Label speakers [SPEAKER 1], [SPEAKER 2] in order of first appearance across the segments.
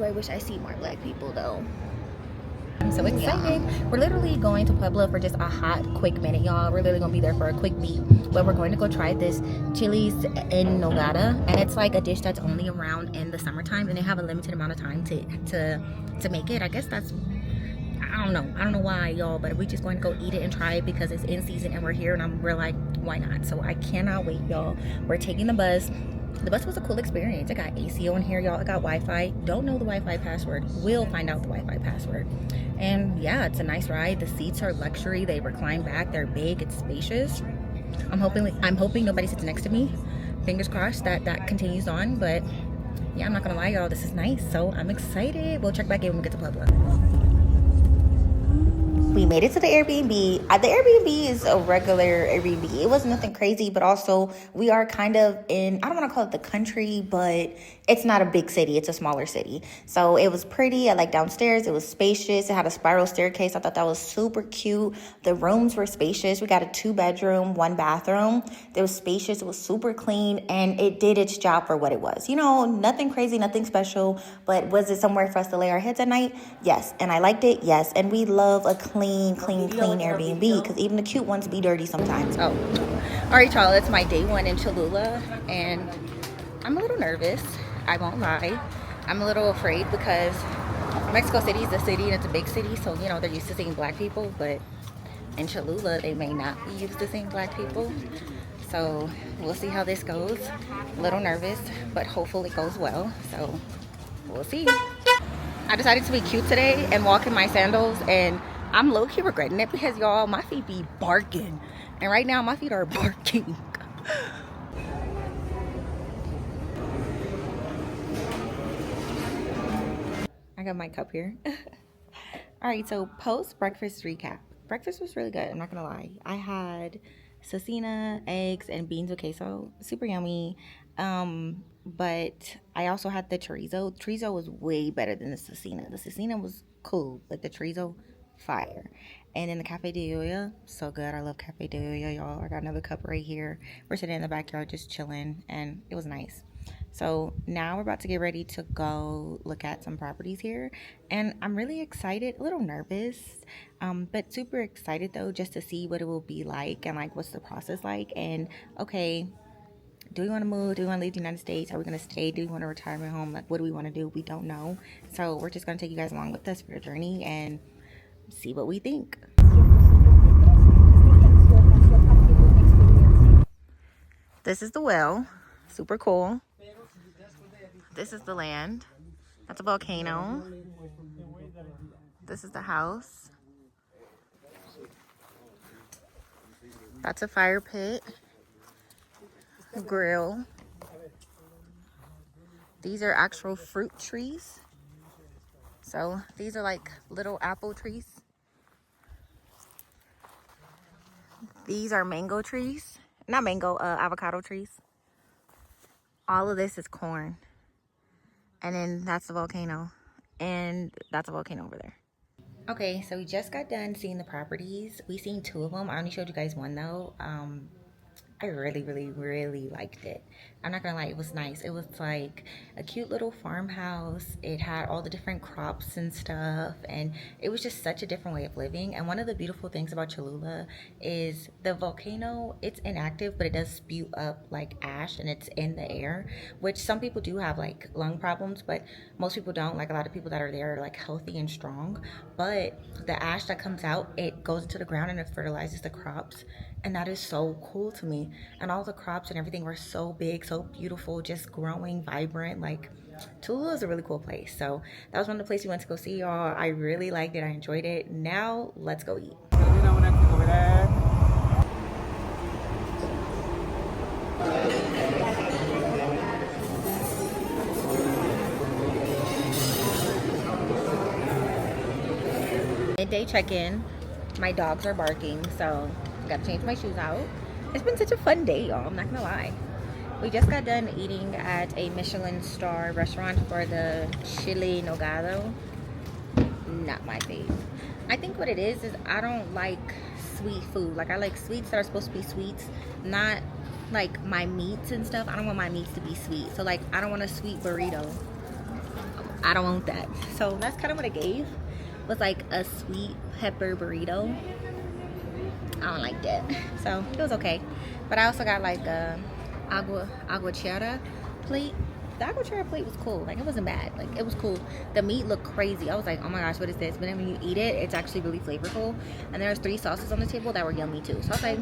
[SPEAKER 1] I wish I see more black people though. I'm so excited. Yeah. We're literally going to Puebla for just a hot, quick minute, y'all. We're literally gonna be there for a quick beat. But we're going to go try this chilies en nogada, and it's like a dish that's only around in the summertime, and they have a limited amount of time to make it. I guess that's, I don't know why, y'all, but we're just going to go eat it and try it because it's in season and we're here, and we're like, why not? So I cannot wait, y'all. We're taking the bus. The bus was a cool experience. It got ACO in here, y'all. It got Wi-Fi. Don't know the Wi-Fi password. We'll find out the Wi-Fi password. And yeah, it's a nice ride. The seats are luxury. They recline back. They're big. It's spacious. I'm hoping nobody sits next to me. Fingers crossed that continues on. But yeah, I'm not gonna lie, y'all. This is nice. So I'm excited. We'll check back in when we get to Puebla. We made it to the Airbnb. The Airbnb is a regular Airbnb. It was nothing crazy, but also we are kind of in, I don't want to call it the country, but it's not a big city. It's a smaller city. So it was pretty. I like downstairs. It was spacious. It had a spiral staircase. I thought that was super cute. The rooms were spacious. We got a 2-bedroom, 1-bathroom. It was spacious. It was super clean, and it did its job for what it was. You know, nothing crazy, nothing special, but was it somewhere for us to lay our heads at night? Yes. And I liked it? Yes. And we love a clean Airbnb, because even the cute ones be dirty sometimes. Oh, all right, y'all, it's my day 1 in Cholula, and I'm a little nervous. I won't lie. I'm a little afraid because Mexico City is a city and it's a big city, so you know they're used to seeing black people, but in Cholula they may not be used to seeing black people. So we'll see how this goes. A little nervous, but hopefully it goes well, so we'll see. I decided to be cute today and walk in my sandals, and I'm low-key regretting it because, y'all, my feet be barking. And right now, my feet are barking. I got my cup here. All right, so post-breakfast recap. Breakfast was really good, I'm not gonna lie. I had cecina, eggs, and beans with queso. Super yummy. But I also had the chorizo. Chorizo was way better than the cecina. The cecina was cool, but the chorizo, fire. And then the cafe de olla, so good. I love cafe de olla, y'all. I got another cup right here. We're sitting in the backyard just chilling, and it was nice. So now we're about to get ready to go look at some properties here, and I'm really excited, a little nervous, but super excited though, just to see what it will be like and like what's the process like. And okay, do we want to move? Do we want to leave the United States? Are we going to stay? Do we want a retirement home? Like, what do we want to do? We don't know. So we're just going to take you guys along with us for a journey and see what we think. This is the well. Super cool. This is the land. That's a volcano. This is the house. That's a fire pit. A grill. These are actual fruit trees. So these are like little apple trees. These are mango trees. Not mango, avocado trees. All of this is corn. And then that's the volcano. And that's a volcano over there. Okay, so we just got done seeing the properties. We seen 2 of them. I only showed you guys 1 though. I really liked it. I'm not gonna lie, it was nice. It was like a cute little farmhouse. It had all the different crops and stuff, and it was just such a different way of living. And one of the beautiful things about Cholula is the volcano, it's inactive, but it does spew up like ash, and it's in the air, which some people do have like lung problems, but most people don't. Like a lot of people that are there are like healthy and strong, but the ash that comes out, it goes into the ground and it fertilizes the crops. And that is so cool to me. And all the crops and everything were so big, so beautiful, just growing, vibrant. Like, Tula is a really cool place. So that was one of the places we went to go see, y'all. I really liked it. I enjoyed it. Now let's go eat. Midday check-in. My dogs are barking, so I gotta change my shoes out. It's been such a fun day, y'all. I'm not gonna lie. We just got done eating at a Michelin star restaurant for the chili nogado. Not my fave. I think what it is I don't like sweet food. Like, I like sweets that are supposed to be sweets, not like my meats and stuff. I don't want my meats to be sweet. So like, I don't want a sweet burrito. I don't want that. So that's kind of what I gave. It was like a sweet pepper burrito. I don't like that. So it was okay. But I also got like a aguachera plate. The aguachera plate was cool. Like, it wasn't bad. Like, it was cool. The meat looked crazy. I was like, oh my gosh, what is this? But then when you eat it, it's actually really flavorful. And there's 3 sauces on the table that were yummy too. So I was like,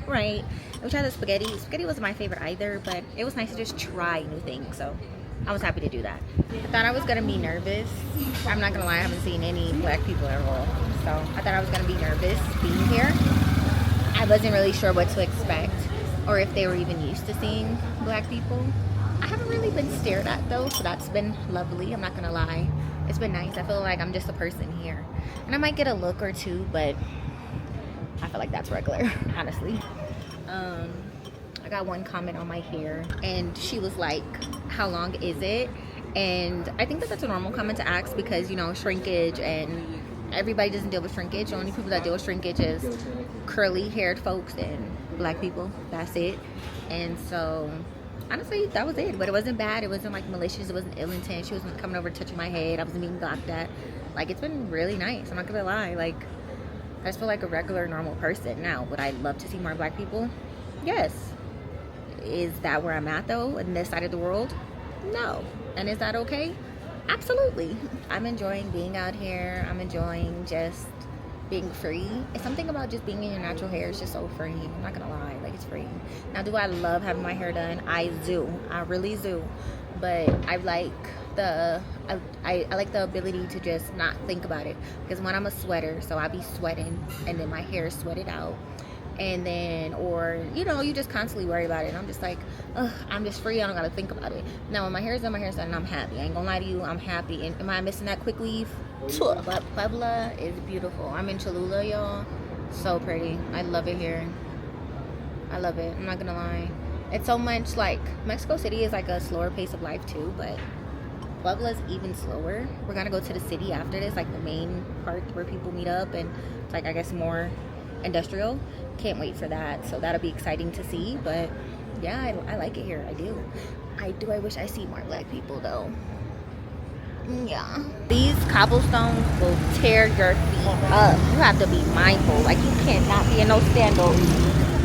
[SPEAKER 1] right. And we tried the spaghetti. Spaghetti wasn't my favorite either, but it was nice to just try new things. So I was happy to do that. I thought I was gonna be nervous. I'm not gonna lie, I haven't seen any black people at all. So I thought I was gonna be nervous being here. I wasn't really sure what to expect or if they were even used to seeing black people. I haven't really been stared at though, so that's been lovely. I'm not gonna lie. It's been nice. I feel like I'm just a person here. And I might get a look or two, but I feel like that's regular, honestly. I got one comment on my hair and she was like, how long is it? And I think that that's a normal comment to ask because, you know, shrinkage, and everybody doesn't deal with shrinkage. The only people that deal with shrinkage is curly haired folks and black people. That's it. And so honestly, that was it. But it wasn't bad. It wasn't like malicious. It wasn't ill intent. She wasn't coming over touching my head. I wasn't being blocked at. Like, it's been really nice. I'm not gonna lie. Like, I just feel like a regular normal person. Now, would I love to see more black people? Yes. Is that where I'm at though, in this side of the world? No. And is that okay? Absolutely. I'm enjoying being out here. I'm enjoying just being free. It's something about just being in your natural hair. It's just so free. I'm not gonna lie, like, it's free. Now, do I love having my hair done? I do. I really do. But I like I like the ability to just not think about it, because when I'm a sweater, so I be sweating and then my hair is sweated out, and then, or, you know, you just constantly worry about it, and I'm just like, ugh, I'm just free. I don't gotta think about it. Now, when my hair's done, and I'm happy. I ain't gonna lie to you, I'm happy. And am I missing that quick weave? But Puebla is beautiful. I'm in Cholula, y'all. So pretty. I love it here. I love it. I'm not gonna lie. It's so much like, Mexico City is like a slower pace of life too, but Puebla's even slower. We're gonna go to the city after this, like the main part where people meet up, and it's like, I guess, more industrial. Can't wait for that. So that'll be exciting to see. But yeah, I like it here. I do. I wish I see more black people though. Yeah. These cobblestones will tear your feet up. You have to be mindful. Like, you cannot be in no sandals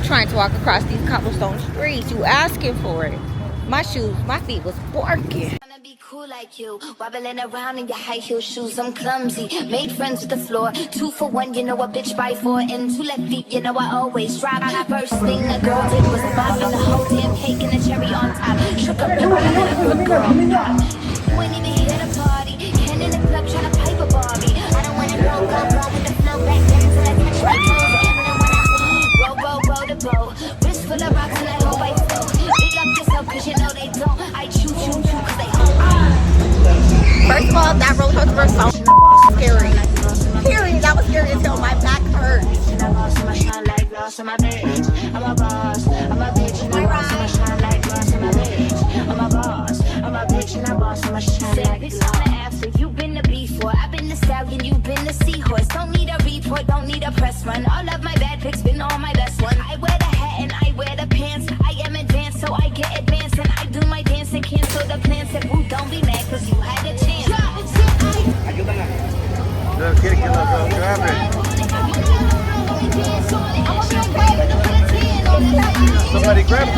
[SPEAKER 1] trying to walk across these cobblestone streets. You asking for it. My feet was barking.
[SPEAKER 2] Be cool like you, wobbling around in your high heel shoes. I'm clumsy, made friends with the floor. 2 for 1, you know, a bitch by 4. And 2 left feet, you know, I always drop. First thing the girl did was bop, and the whole damn cake and the cherry on top. Shook up the bottom of the girl. You ain't even here at a party. Ken in the club trying to pipe a Barbie. I don't wanna go with the flow back then until I touch my toes. And then when I roll the boat, wrist full of rocks and I hope I float. Big up yourself, cause you know they don't. I choo cause they First of all, that roller coaster was so scary. Period. That was scary until my back hurt. I'm a boss, I'm a bitch, and I boss, I'm a shine like glass, I'm a bitch. I'm a boss, I'm a bitch, and I boss, I'm a shine like glass. On the after, you've been the before, I've been the stallion, you've been the seahorse. Don't need a report, don't need a press run. All of my bad pics been all my best ones. I wear the hat and I wear the pants. I am advanced, so I get advanced, and I do my dance and cancel the plans. Said, woo, don't be mad, cause you had a chance.
[SPEAKER 3] Look, get it, grab it. Somebody grab it.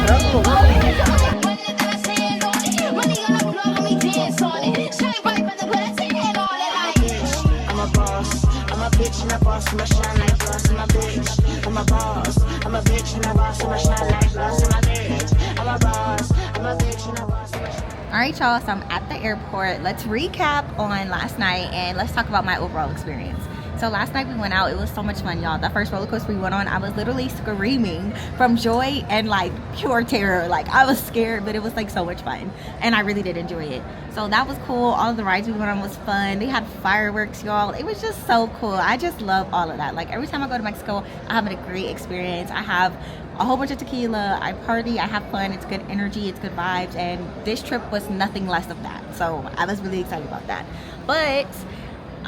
[SPEAKER 3] I'm a boss, I'm a bitch, and I boss, I'm a shine like glass, I'm a bitch. I'm a boss, I'm a bitch, and I boss, I'm a shine like glass, I'm a bitch. I'm a boss, I'm a bitch, and I boss, I'm a shine.
[SPEAKER 1] All right, y'all, so I'm at the airport. Let's recap on last night and let's talk about my overall experience. So last night we went out. It was so much fun, y'all. The first roller coaster we went on, I was literally screaming from joy and like pure terror. Like, I was scared, but it was like so much fun, and I really did enjoy it. So that was cool. All of the rides we went on was fun. They had fireworks, y'all. It was just so cool. I just love all of that. Like, every time I go to Mexico, I have a great experience. I have a whole bunch of tequila, I party, I have fun, it's good energy, it's good vibes, and this trip was nothing less of that. So I was really excited about that. But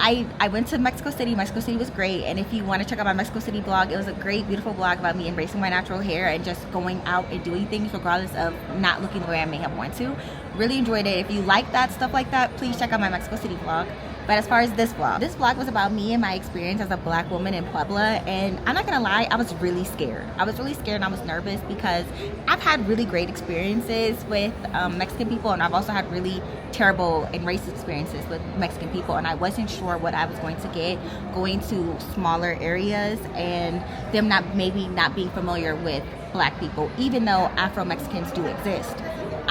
[SPEAKER 1] I went to Mexico City. Mexico City was great, and if you want to check out my Mexico City blog, it was a great, beautiful blog about me embracing my natural hair and just going out and doing things regardless of not looking the way I may have wanted to. Really enjoyed it. If you like that stuff like that, please check out my Mexico City blog. But as far as this vlog was about me and my experience as a black woman in Puebla. And I'm not gonna lie, I was really scared. I was really scared and I was nervous because I've had really great experiences with Mexican people, and I've also had really terrible and racist experiences with Mexican people, and I wasn't sure what I was going to get going to smaller areas and them not being familiar with black people, even though Afro-Mexicans do exist.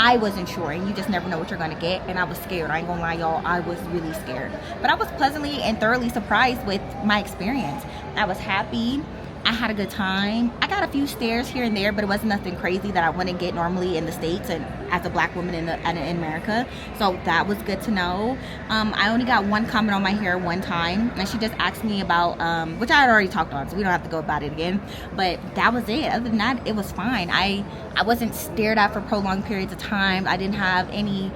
[SPEAKER 1] I wasn't sure, and you just never know what you're gonna get, and I was scared. I ain't gonna lie, y'all, I was really scared. But I was pleasantly and thoroughly surprised with my experience. I was happy. I had a good time. I got a few stares here and there, but it wasn't nothing crazy that I wouldn't get normally in the States and as a black woman in America. So that was good to know. I only got one comment on my hair one time, and she just asked me about, which I had already talked on, so we don't have to go about it again. But that was it. Other than that, it was fine. I wasn't stared at for prolonged periods of time. I didn't have any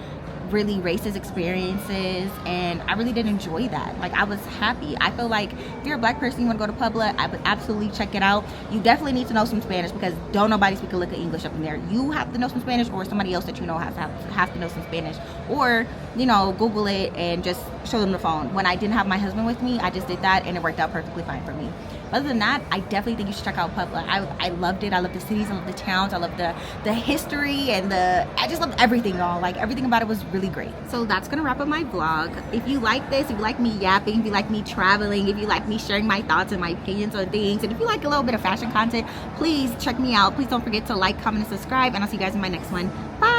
[SPEAKER 1] really racist experiences, and I really did enjoy that. Like, I was happy. I feel like if you're a black person, you want to go to Puebla, I would absolutely check it out. You definitely need to know some Spanish because don't nobody speak a lick of English up in there. You have to know some Spanish, or somebody else that you know have to know some Spanish, or you know, Google it and just show them the phone. When I didn't have my husband with me, I just did that and it worked out perfectly fine for me. Other than that, I definitely think you should check out Puebla. I loved it. I love the cities, I love the towns, I love the history, and I just loved everything, y'all. Like, everything about it was really great. So that's gonna wrap up my vlog. If you like this, if you like me yapping, if you like me traveling, if you like me sharing my thoughts and my opinions on things, and if you like a little bit of fashion content, please check me out. Please don't forget to like, comment, and subscribe, and I'll see you guys in my next one. Bye.